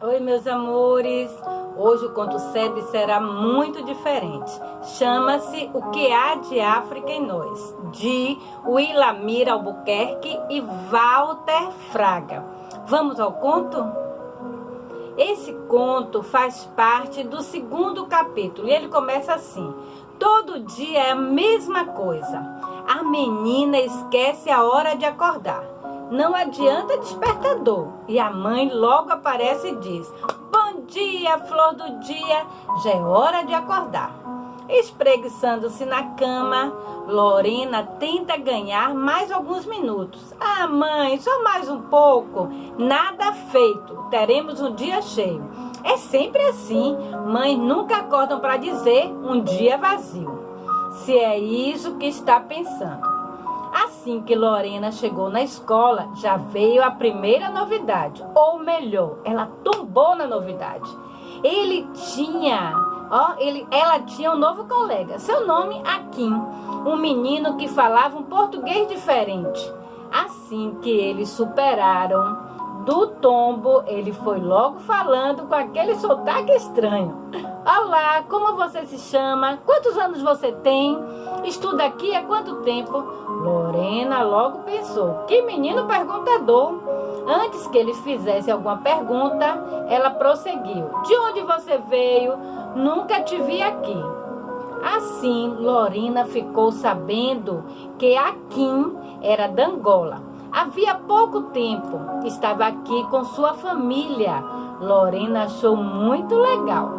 Oi, meus amores! Hoje o conto SEB será muito diferente. Chama-se O que há de África em Nós, de Willamir Albuquerque e Walter Fraga. Vamos ao conto? Esse conto faz parte do segundo capítulo e ele começa assim: todo dia é a mesma coisa. A menina esquece a hora de acordar. Não adianta despertador. E a mãe logo aparece e diz: bom dia, flor do dia, já é hora de acordar. Espreguiçando-se na cama, Lorena tenta ganhar mais alguns minutos. Ah, mãe, só mais um pouco. Nada feito, teremos um dia cheio. É sempre assim, mães nunca acordam para dizer um dia vazio. Se é isso que está pensando. Assim que Lorena chegou na escola, já veio a primeira novidade. Ou melhor, ela tombou na novidade. Ela tinha um novo colega. Seu nome, Akin. Um menino que falava um português diferente. Assim que eles superaram do tombo, ele foi logo falando com aquele sotaque estranho. Olá, como você se chama? Quantos anos você tem? Estuda aqui há quanto tempo? Lorena logo pensou: que menino perguntador. Antes que ele fizesse alguma pergunta, ela prosseguiu: de onde você veio? Nunca te vi aqui. Assim, Lorena ficou sabendo que Akin era da Angola. Havia pouco tempo, estava aqui com sua família. Lorena achou muito legal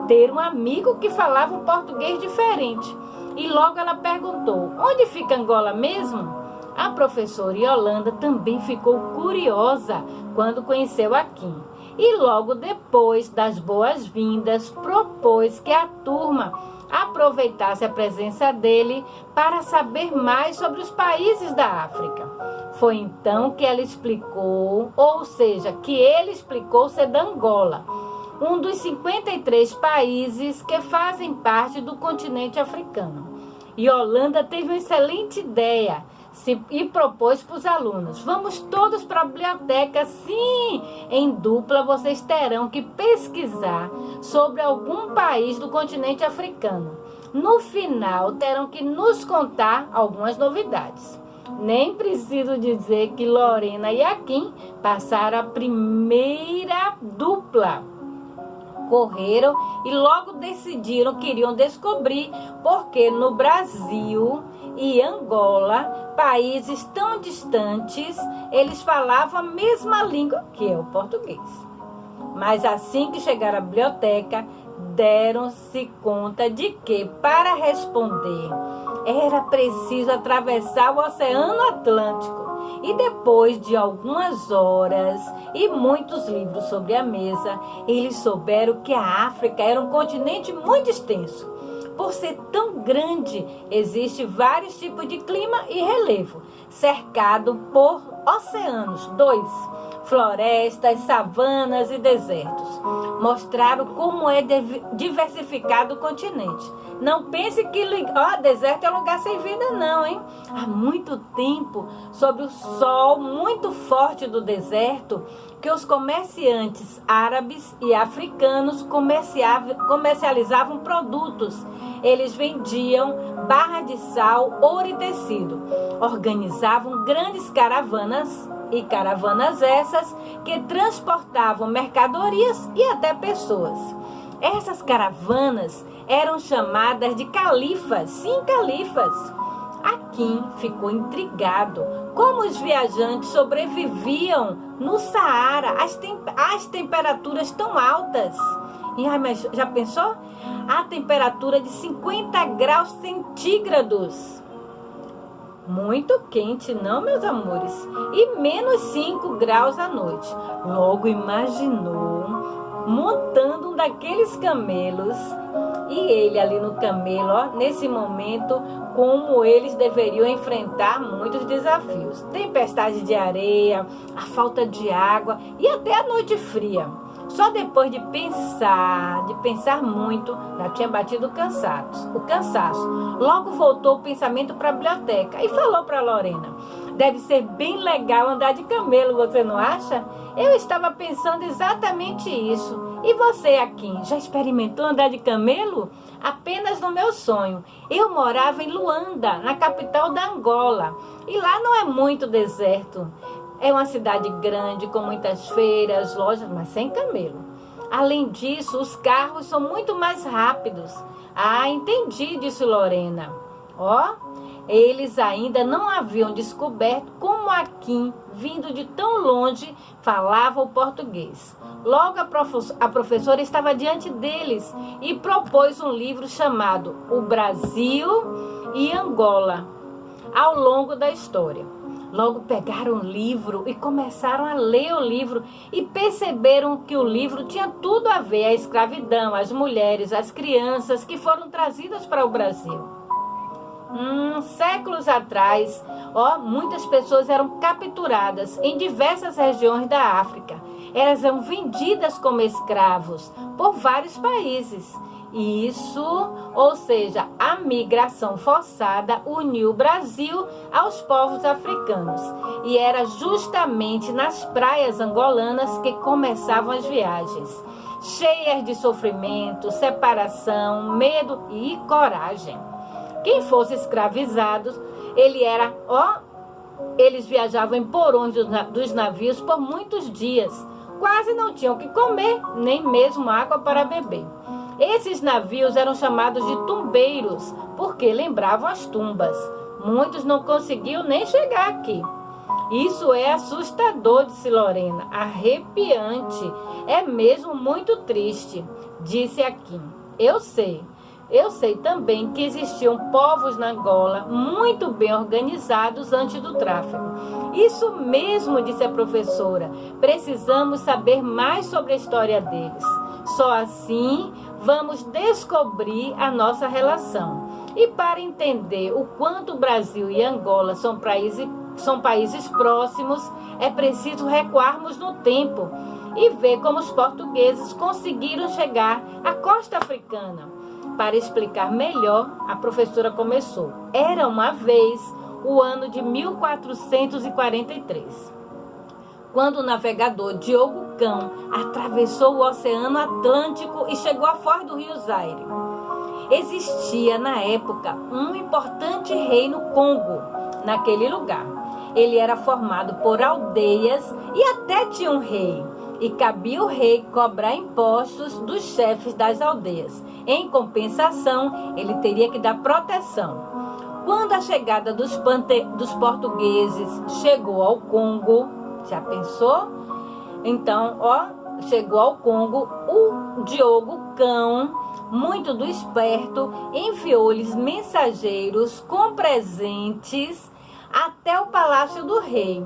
ter um amigo que falava um português diferente. E logo ela perguntou: onde fica Angola mesmo? A professora Yolanda também ficou curiosa quando conheceu Akin. E logo depois das boas-vindas, propôs que a turma aproveitasse a presença dele para saber mais sobre os países da África. Foi então que ela explicou, ou seja, que ele explicou ser da Angola, um dos 53 países que fazem parte do continente africano. Yolanda teve uma excelente ideia e propôs para os alunos: vamos todos para a biblioteca. Sim, em dupla vocês terão que pesquisar sobre algum país do continente africano. No final terão que nos contar algumas novidades. Nem preciso dizer que Lorena e Akin passaram a primeira dupla. Correram e logo decidiram que iriam descobrir porque no Brasil e Angola, países tão distantes, eles falavam a mesma língua que é o português. Mas assim que chegaram à biblioteca, deram-se conta de que, para responder, era preciso atravessar o Oceano Atlântico. E depois de algumas horas e muitos livros sobre a mesa, eles souberam que a África era um continente muito extenso. Por ser tão grande, existem vários tipos de clima e relevo, cercado por oceanos, 2, florestas, savanas e desertos. Mostraram como é diversificado o continente. Não pense que deserto é lugar sem vida, não, hein? Há muito tempo, sob o sol muito forte do deserto, que os comerciantes árabes e africanos comercializavam produtos. Eles vendiam barra de sal, ouro e tecido. Organizavam grandes caravanas, e caravanas essas que transportavam mercadorias e até pessoas. Essas caravanas eram chamadas de califas. Sim, califas. Akin ficou intrigado como os viajantes sobreviviam no Saara, às temperaturas tão altas. Mas já pensou? A temperatura de 50 graus centígrados. Muito quente, não, meus amores? E menos 5 graus à noite. Logo imaginou montando um daqueles camelos e ele ali no camelo, nesse momento, como eles deveriam enfrentar muitos desafios. Tempestade de areia, a falta de água e até a noite fria. Só depois de pensar muito, já tinha batido o cansaço. Logo voltou o pensamento para a biblioteca e falou para Lorena: deve ser bem legal andar de camelo, você não acha? Eu estava pensando exatamente isso. E você, Akin, já experimentou andar de camelo? Apenas no meu sonho. Eu morava em Luanda, na capital da Angola. E lá não é muito deserto. É uma cidade grande, com muitas feiras, lojas, mas sem camelo. Além disso, os carros são muito mais rápidos. Ah, entendi, disse Lorena. Eles ainda não haviam descoberto como Akin, vindo de tão longe, falava o português. Logo a professora estava diante deles e propôs um livro chamado O Brasil e Angola, ao longo da história. Logo pegaram o livro e começaram a ler o livro e perceberam que o livro tinha tudo a ver: a escravidão, as mulheres, as crianças que foram trazidas para o Brasil. Séculos atrás, muitas pessoas eram capturadas em diversas regiões da África. Elas eram vendidas como escravos por vários países. Isso, ou seja, a migração forçada uniu o Brasil aos povos africanos. E era justamente nas praias angolanas que começavam as viagens, cheias de sofrimento, separação, medo e coragem. Quem fosse escravizado, eles viajavam em porões dos navios por muitos dias. Quase não tinham o que comer, nem mesmo água para beber. Esses navios eram chamados de tumbeiros, porque lembravam as tumbas. Muitos não conseguiam nem chegar aqui. Isso é assustador, disse Lorena. Arrepiante. É mesmo muito triste, disse Akin. Eu sei também que existiam povos na Angola muito bem organizados antes do tráfico. Isso mesmo, disse a professora. Precisamos saber mais sobre a história deles. Só assim vamos descobrir a nossa relação. E para entender o quanto o Brasil e Angola são países próximos, é preciso recuarmos no tempo e ver como os portugueses conseguiram chegar à costa africana. Para explicar melhor, a professora começou. Era uma vez o ano de 1443, quando o navegador Diogo Cão atravessou o Oceano Atlântico e chegou à foz do rio Zaire. Existia na época um importante reino Congo naquele lugar. Ele era formado por aldeias e até tinha um rei. E cabia o rei cobrar impostos dos chefes das aldeias. Em compensação, ele teria que dar proteção. Quando a chegada dos portugueses chegou ao Congo, já pensou? Então, chegou ao Congo, o Diogo Cão, muito do esperto, enviou-lhes mensageiros com presentes até o palácio do rei.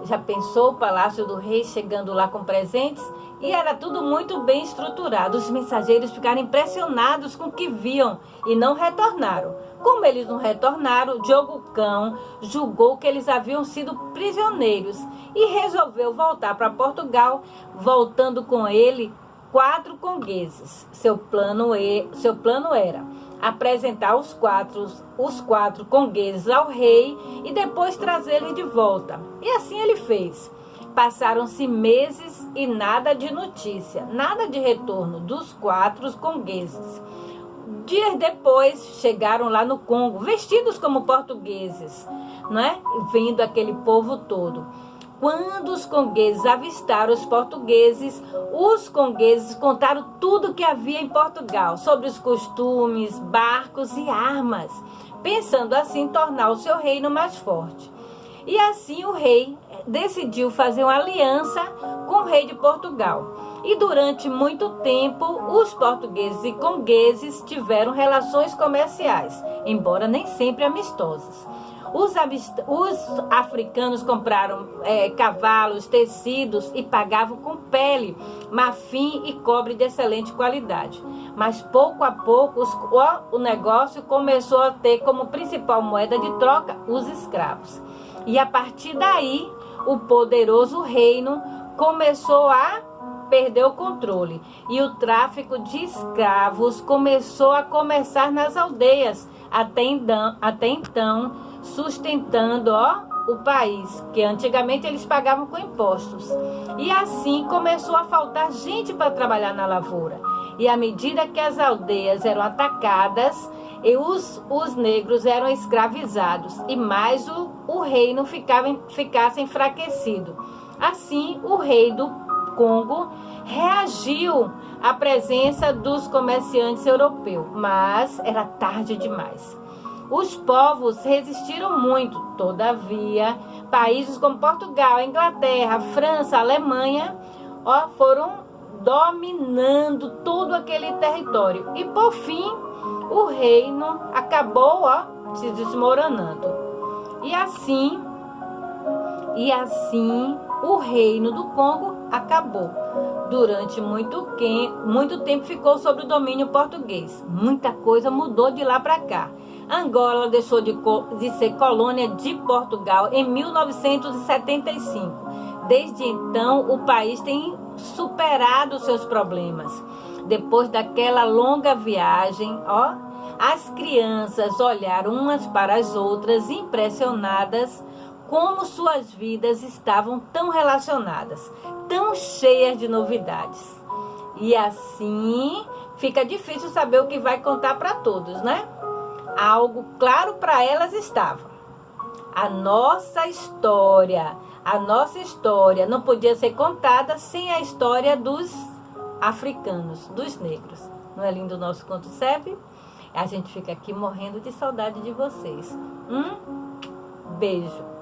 Já pensou o palácio do rei chegando lá com presentes? E era tudo muito bem estruturado. Os mensageiros ficaram impressionados com o que viam e não retornaram. Como eles não retornaram, Diogo Cão julgou que eles haviam sido prisioneiros e resolveu voltar para Portugal, voltando com ele 4 congueses. Seu plano era apresentar os quatro congueses ao rei e depois trazê-los de volta. E assim ele fez. Passaram-se meses e nada de notícia, nada de retorno dos 4 congueses. Dias depois, chegaram lá no Congo, vestidos como portugueses, não é? Vendo aquele povo todo. Quando os congueses avistaram os portugueses contaram tudo o que havia em Portugal, sobre os costumes, barcos e armas, pensando assim tornar o seu reino mais forte. E assim o rei decidiu fazer uma aliança com o rei de Portugal. E durante muito tempo, os portugueses e congueses tiveram relações comerciais, embora nem sempre amistosas. Os africanos compraram cavalos, tecidos e pagavam com pele, marfim e cobre de excelente qualidade. Mas pouco a pouco o negócio começou a ter como principal moeda de troca os escravos. E a partir daí, o poderoso reino começou a perdeu o controle e o tráfico de escravos começou a começar nas aldeias, até então sustentando o país, que antigamente eles pagavam com impostos. E assim começou a faltar gente para trabalhar na lavoura. E à medida que as aldeias eram atacadas, e os negros eram escravizados, e mais o reino ficasse enfraquecido. Assim, o rei do Congo reagiu à presença dos comerciantes europeus, mas era tarde demais. Os povos resistiram muito, todavia, países como Portugal, Inglaterra, França, Alemanha, foram dominando todo aquele território. E por fim, o reino acabou se desmoronando. E assim o reino do Congo acabou. Durante muito tempo ficou sob o domínio português. Muita coisa mudou de lá para cá. Angola deixou de ser colônia de Portugal em 1975. Desde então, o país tem superado seus problemas. Depois daquela longa viagem, as crianças olharam umas para as outras, impressionadas como suas vidas estavam tão relacionadas, tão cheias de novidades. E assim fica difícil saber o que vai contar para todos, né? Algo claro para elas estava. A nossa história não podia ser contada sem a história dos africanos, dos negros. Não é lindo o nosso conto CEP? A gente fica aqui morrendo de saudade de vocês. Beijo.